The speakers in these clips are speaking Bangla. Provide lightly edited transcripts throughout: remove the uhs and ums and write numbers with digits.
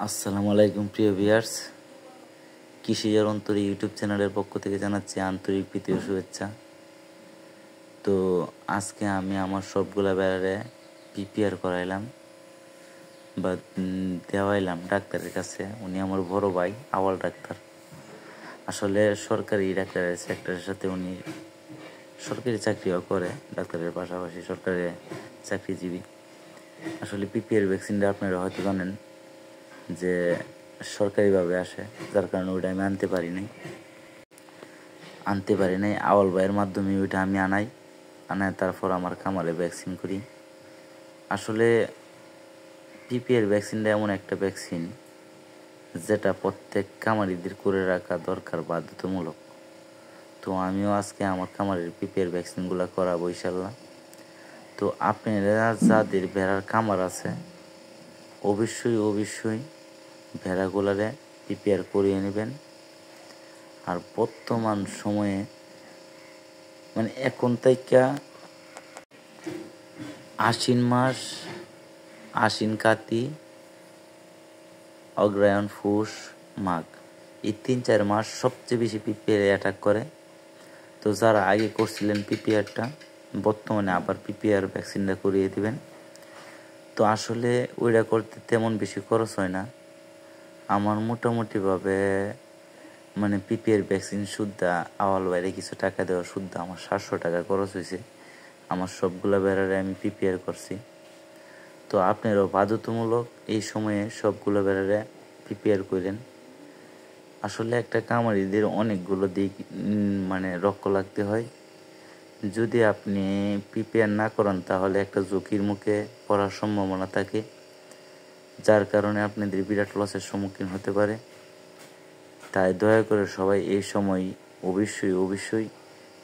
আসসালামু আলাইকুম প্রিয় ভিউয়ার্স, কৃষিজার অন্তর ইউটিউব চ্যানেলের পক্ষ থেকে জানাচ্ছি আন্তরিক প্রীতি ও শুভেচ্ছা। তো আজকে আমি আমার সবগুলা বেড়ারে পিপিআর করাইলাম বা দেওয়াইলাম ডাক্তারের কাছে। উনি আমার বড় ভাই, আওয়াল ডাক্তার। আসলে সরকারি ডাক্তারের সেক্টরের সাথে উনি সরকারি চাকরিও করে, ডাক্তারের পাশাপাশি সরকারি চাকরিজীবী। আসলে পিপিআর ভ্যাকসিনটা আপনারা হয়তো জানেন যে সরকারিভাবে আসে, যার কারণে ওইটা আমি আনতে পারি নাই। আওয়াল ভাইয়ের মাধ্যমে ওইটা আমি আনাই তারপর আমার খামারে ভ্যাকসিন করি। আসলে পিপিআর ভ্যাকসিনটা এমন একটা ভ্যাকসিন যেটা প্রত্যেক খামারিদের করে রাখা দরকার, বাধ্যতামূলক। তো আমিও আজকে আমার খামারের পিপিআর ভ্যাকসিনগুলো করাবো ইনশাল্লাহ। তো আপনারা যাদের ভেড়ার খামার আছে অবশ্যই ভেড়াগুলারে পিপিআর করিয়ে নেবেন। আর বর্তমান সময়ে মানে এখন থেকে আশ্বিন কাতি অগ্রহায়ণ পৌষ মাঘ, এই 3-4 মাস সবচেয়ে বেশি পিপিআর অ্যাটাক করে। তো যারা আগে করছিলেন পিপিআরটা, বর্তমানে আবার পিপিআর ভ্যাকসিনটা করিয়ে দিবেন। তো আসলে ওইটা করতে তেমন বেশি খরচ হয় না। আমার মোটামুটিভাবে মানে পিপিআর ভ্যাকসিন শুদ্ধা আওয়াল বাইরে কিছু টাকা দেওয়া শুদ্ধা আমার 700 টাকা খরচ হয়েছে। আমার সবগুলা বেড়ারে আমি পিপিআর করছি। তো আপনারাও বাধ্যতামূলক এই সময়ে সবগুলো বেড়ারে পিপিআর করেন। আসলে একটা খামারিদের অনেকগুলো দিক মানে লক্ষ্য রাখতে হয়। যদি আপনি পিপিআর না করেন তাহলে একটা ঝুঁকির মুখে পড়ার সম্ভাবনা থাকে, যার কারণে আপনাদের বিরাট লসের সম্মুখীন হতে পারে। তাই দয়া করে সবাই এই সময় অবশ্যই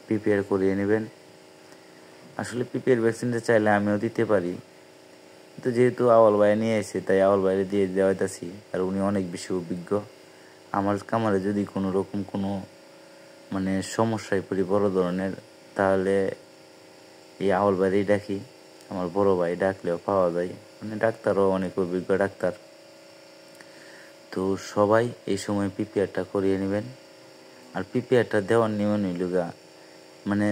পিপিআর করিয়ে নেবেন। আসলে পিপিআর ভ্যাকসিনটা চাইলে আমিও দিতে পারি, কিন্তু যেহেতু আওয়াল ভাই নিয়ে এসে তাই আওয়াল বাইরে দিয়ে দেওয়াইতেছি। আর উনি অনেক বেশি অভিজ্ঞ। আমার খামারে যদি কোনো রকম কোনো মানে সমস্যায় পড়ি বড় ধরনের, তাহলে এই আওয়াল বাইরেই ডাকি। আমার বড় ভাই ডাকলেও পাওয়া যায়, মানে ডাক্তারও অনেক অভিজ্ঞ ডাক্তার। তো সবাই এই সময় পিপিআরটা করিয়ে নেবেন। আর পিপিআরটা দেওয়ার নিয়ম হইলগা মানে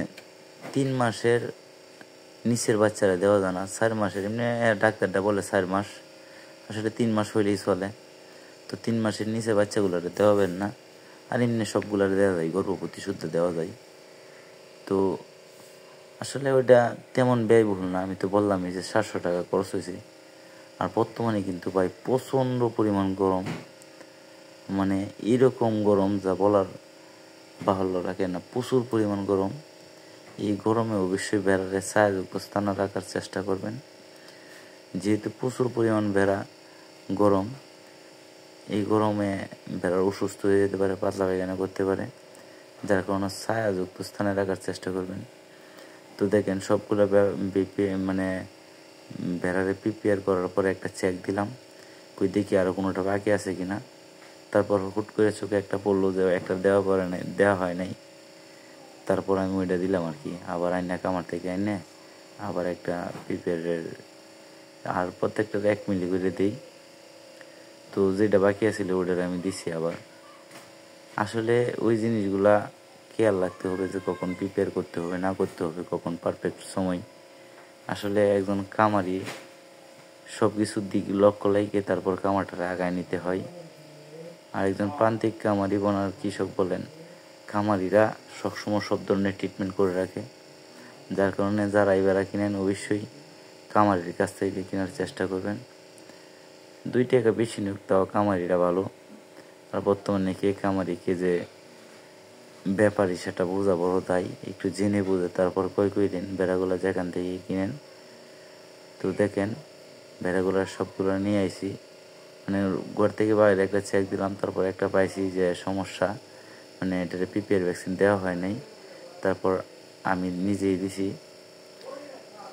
3 মাসের নিচের বাচ্চারা দেওয়া যায় না, 4 মাসের। এমনি ডাক্তারটা বলে 4 মাস, আসলে 3 মাস হইলেই চলে। তো 3 মাসের নিচে বাচ্চাগুলোরে দেওয়াবেন না। আর এমনি সবগুলারে দেওয়া যায়, গর্ভবতী শুদ্ধ দেওয়া যায়। তো আসলে ওইটা তেমন ব্যয়বহুল না। আমি তো বললামই যে 700 টাকা খরচ হয়েছে। আর বর্তমানে কিন্তু ভাই প্রচণ্ড পরিমাণ গরম, মানে এরকম গরম যা বলার বাহুল্য রাখে না, প্রচুর পরিমাণ গরম। এই গরমে অবশ্যই ভেড়ারে ছায়াযুক্ত স্থানে রাখার চেষ্টা করবেন। যেহেতু প্রচুর পরিমাণ ভেড়া গরম, এই গরমে ভেড়ার অসুস্থ হয়ে যেতে পারে, পাতলা পায়খানা করতে পারে, যার কারণে ছায়াযুক্ত স্থানে রাখার চেষ্টা করবেন। তো দেখেন সবগুলো মানে ভেড়ারে পিপিআর করার পরে একটা চেক দিলাম, কই দেখি আরও কোনোটা বাকি আছে কিনা। তারপর হুট করে চোখে একটা পড়লো যে একটা দেওয়া হয় নাই। তারপর আমি ওইটা দিলাম আর কি। আবার আইনা কামার থেকে আইনে আবার একটা পিপিআরের আর প্রত্যেকটা 1 মিলি করে দিই। তো যেটা বাকি আছিল ওইটার আমি দিছি আবার। আসলে ওই জিনিসগুলা খেয়াল রাখতে হবে যে কখন পিপিআর করতে হবে না করতে হবে, কখন পারফেক্ট সময়। আসলে একজন খামারি সব কিছুর দিক লক্ষ্য লাগিয়ে তারপর খামারটা আগায় নিতে হয়। আর একজন প্রান্তিক খামারি বনার কৃষক বলেন, খামারিরা সবসময় সব ধরনের ট্রিটমেন্ট করে রাখে, যার কারণে যারা এবার কিনেন অবশ্যই খামারির কাছ থেকে কেনার চেষ্টা করবেন। 2 টাকা বেশি নিক তাও খামারিরা ভালো। আর বর্তমানে কে খামারিকে যে ব্যাপারী সেটা বোঝা বড়, তাই একটু জেনে বুঝে তারপর কই দিন ভেড়াগুলো যেখান থেকে কিনেন। তো দেখেন ভেড়াগুলো সবগুলো নিয়ে আইছি, মানে ঘর থেকে বাইরে একটা চেক দিলাম, তারপর একটা পাইছি যে সমস্যা, মানে এটাতে পিপিআর ভ্যাকসিন দেওয়া হয় নাই। তারপর আমি নিজেই দিছি।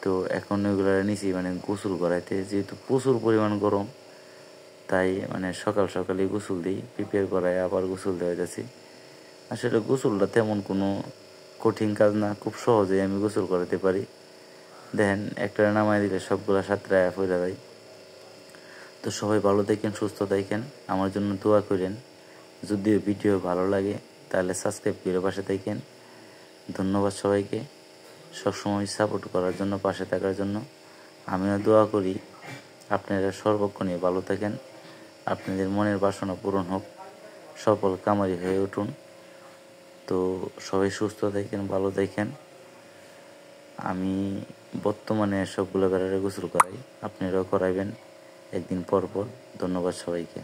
তো এখন ওইগুলো নিছি মানে গোসল করাইতে, যেহেতু প্রচুর পরিমাণ গরম, তাই মানে সকালে গোসল দিই, পিপিআর করাই আবার গোসল দেওয়া যাচ্ছি। আসলে গোসলটা তেমন কোনো কঠিন কাজ না, খুব সহজেই আমি গোসল করাতে পারি। দেখেন একটা নামাই দিলে সবগুলো সাঁতরায় পড়ে যায়। তো সবাই ভালো থাকেন, সুস্থ থাকেন, আমার জন্য দোয়া করেন। যদিও ভিডিও ভালো লাগে তাহলে সাবস্ক্রাইব করে পাশে থাকেন। ধন্যবাদ সবাইকে সবসময় সাপোর্ট করার জন্য, পাশে থাকার জন্য। আমিও দোয়া করি আপনারা সর্বক্ষণে ভালো থাকেন, আপনাদের মনের বাসনা পূরণ হোক, সফল কামারি হয়ে উঠুন। তো সবাই সুস্থ থাকেন, ভালো থাকেন। আমি বর্তমানে সবগুলো বেড়ারে গোসল করাই, আপনারাও করাইবেন একদিন পর পর। ধন্যবাদ সবাইকে।